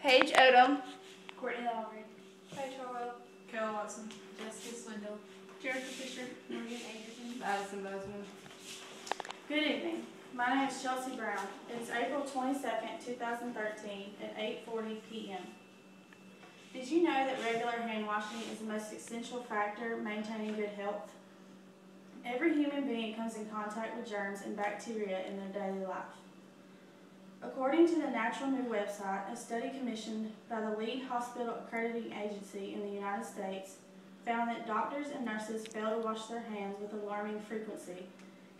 Paige Odom, Courtney Lowry, Paige Harwell, Carol Watson, Jessica Swindle, Jennifer Fisher, Morgan Anderson. Addison Bozeman. Good evening. My name is Chelsea Brown. It's April 22nd, 2013 at 8:40 p.m. Did you know that regular hand washing is the most essential factor maintaining good health? Every human being comes in contact with germs and bacteria in their daily life. According to the Natural New website, a study commissioned by the lead hospital accrediting agency in the United States found that doctors and nurses fail to wash their hands with alarming frequency,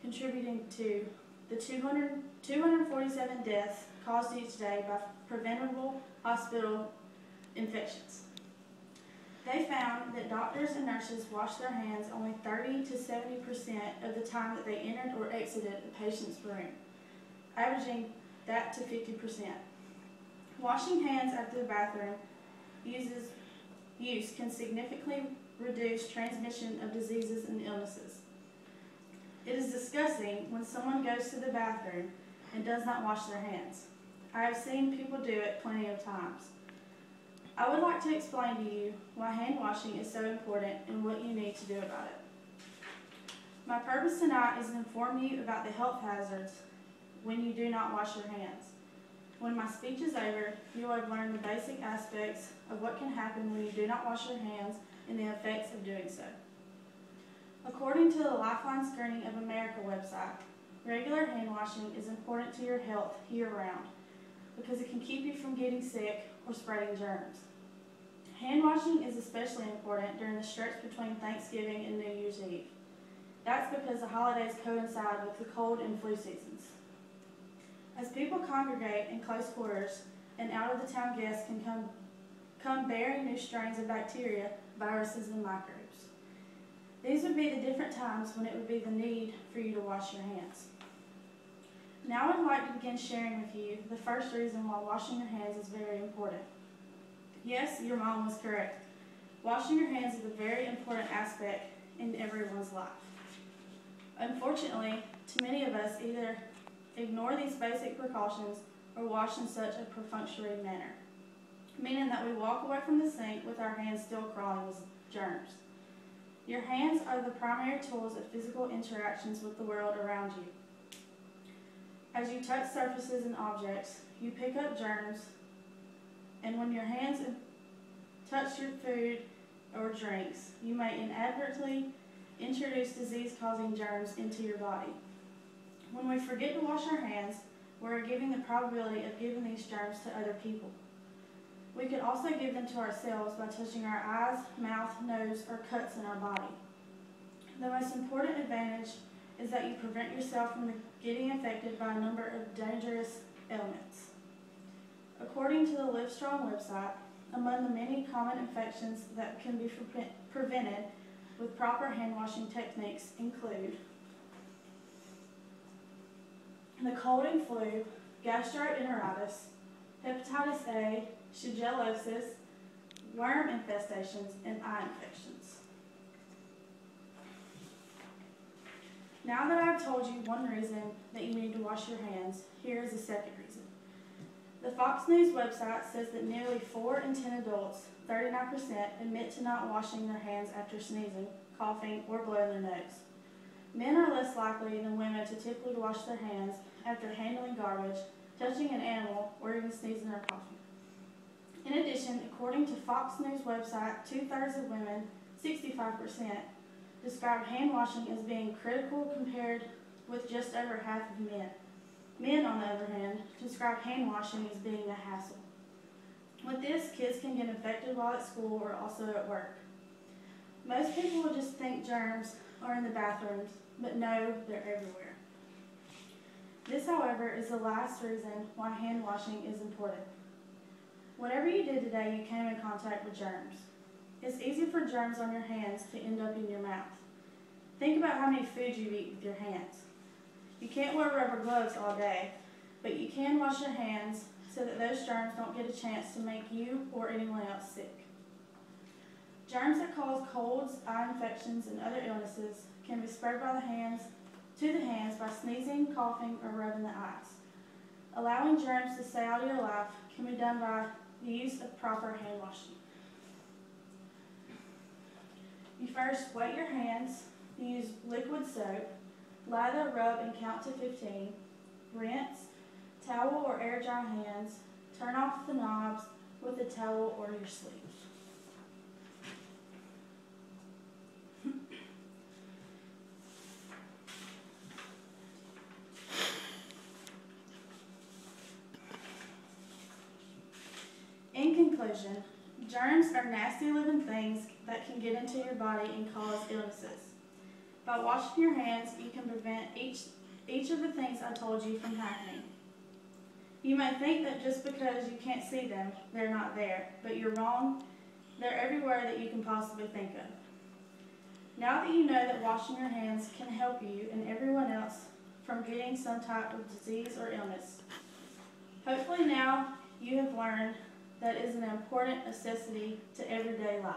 contributing to the 247 deaths caused each day by preventable hospital infections. They found that doctors and nurses wash their hands only 30 to 70% of the time that they entered or exited a patient's room, averaging that to 50%. Washing hands after the bathroom use can significantly reduce transmission of diseases and illnesses. It is disgusting when someone goes to the bathroom and does not wash their hands. I have seen people do it plenty of times. I would like to explain to you why hand washing is so important and what you need to do about it. My purpose tonight is to inform you about the health hazards when you do not wash your hands. When my speech is over, you will have learned the basic aspects of what can happen when you do not wash your hands and the effects of doing so. According to the Lifeline Screening of America website, regular hand washing is important to your health year-round because it can keep you from getting sick or spreading germs. Hand washing is especially important during the stretch between Thanksgiving and New Year's Eve. That's because the holidays coincide with the cold and flu seasons. As people congregate in close quarters and out-of-the-town guests can come bearing new strains of bacteria, viruses, and microbes. These would be the different times when it would be the need for you to wash your hands. Now I would like to begin sharing with you the first reason why washing your hands is very important. Yes, your mom was correct. Washing your hands is a very important aspect in everyone's life. Unfortunately, too many of us either ignore these basic precautions or wash in such a perfunctory manner, meaning that we walk away from the sink with our hands still crawling with germs. Your hands are the primary tools of physical interactions with the world around you. As you touch surfaces and objects, you pick up germs, and when your hands touch your food or drinks, you may inadvertently introduce disease-causing germs into your body. When we forget to wash our hands, we're giving the probability of giving these germs to other people. We could also give them to ourselves by touching our eyes, mouth, nose, or cuts in our body. The most important advantage is that you prevent yourself from getting infected by a number of dangerous elements. According to the Livestrong website, among the many common infections that can be prevented with proper hand washing techniques include the cold and flu, gastroenteritis, hepatitis A, shigellosis, worm infestations, and eye infections. Now that I've told you one reason that you need to wash your hands, here is a second reason. The Fox News website says that nearly 4 in 10 adults, 39%, admit to not washing their hands after sneezing, coughing, or blowing their nose. Men are less likely than women to typically wash their hands after handling garbage, touching an animal, or even sneezing or coughing. In addition, according to Fox News website, 2/3 of women, 65%, describe hand washing as being critical compared with just over half of men. Men, on the other hand, describe hand washing as being a hassle. With this, kids can get infected while at school or also at work. Most people will just think germs are in the bathrooms, but no, they're everywhere. This, however, is the last reason why hand washing is important. Whatever you did today, you came in contact with germs. It's easy for germs on your hands to end up in your mouth. Think about how many foods you eat with your hands. You can't wear rubber gloves all day, but you can wash your hands so that those germs don't get a chance to make you or anyone else sick. Germs that cause colds, eye infections, and other illnesses can be spread by the hands to the hands by sneezing, coughing, or rubbing the eyes. Allowing germs to stay out of your life can be done by the use of proper hand washing. You first wet your hands, use liquid soap, lather, rub, and count to 15, rinse, towel or air dry hands, turn off the knobs with a towel or your sleeve. In conclusion, germs are nasty living things that can get into your body and cause illnesses. By washing your hands, you can prevent each of the things I told you from happening. You may think that just because you can't see them, they're not there, but you're wrong. They're everywhere that you can possibly think of. Now that you know that washing your hands can help you and everyone else from getting some type of disease or illness, hopefully now you have learned that is an important necessity to everyday life.